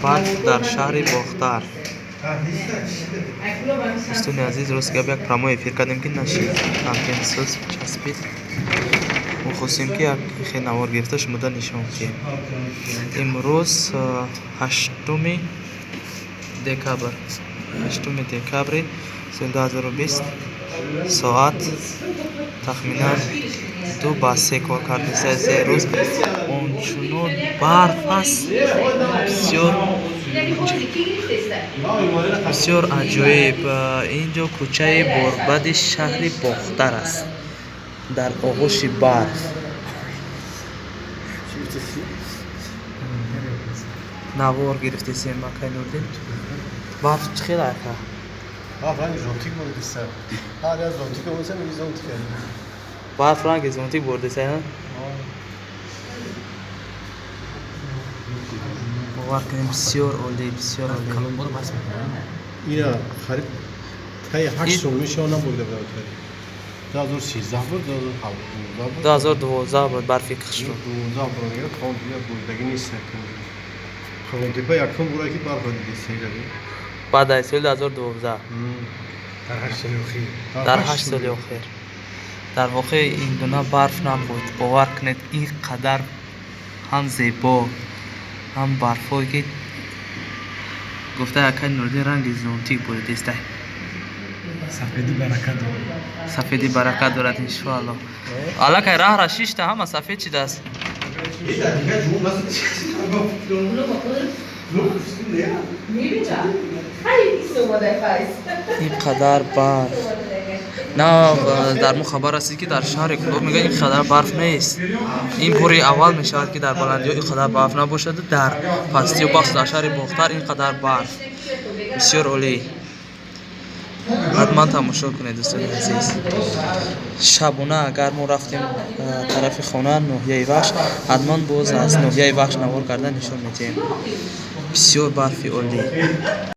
برف در شهر باختر. دوستان عزیز روز که یک پرامو افیر کردیم که نشید همکن سوز چسبید و خواستیم که یک خیلی نوار گرفته شما نشان که امروز هشتم دکبر سال 2020 ساعت تخمینا 2:03 کار کرده سه روز اونچنان برف است بسیار عجایب. اینجا کوچه بربد شهر باختر است در آغوش برف. نوار گرفته سیم مکه نوردین برف خیلی که برف رنگ زونتی برده سه باور کنیم بسیار عالی بسیار عالی. اینا خرید تای 8 میشه اونم بوده بود 2013 بود 2012 بود برفی کش شد 2012 بود میگه کانت بودگی نیست کانت پای یکم برای کی برف دیگه سیره بعد از سال 2012 در 8 سال اخیر در واقع این دونا برف نبود. باور کنید اینقدر هم زیبا هم برفایی که گفته اکن نوردین رنگ زونتی بوده دیسته سفیدی برکت دارد انشاءالله. حالا که راه را شیشته همه سفید چی دست اینقدر برف نه در مو خبر رسید که در شهر کلوب میگه اینقدر برف نیست. این بوری اول میشود که در بلندی ها اینقدر برف نباشد. در پستی و بخش در شهر باختر اینقدر برف بسیار عالی. حتما تماشا کنید دوستان عزیز. شبونه اگر ما رفتیم طرف خانه ناحیه وحش حتما باز از ناحیه وحش نوار کردن نشون میدیم. بسیار برفی عالی.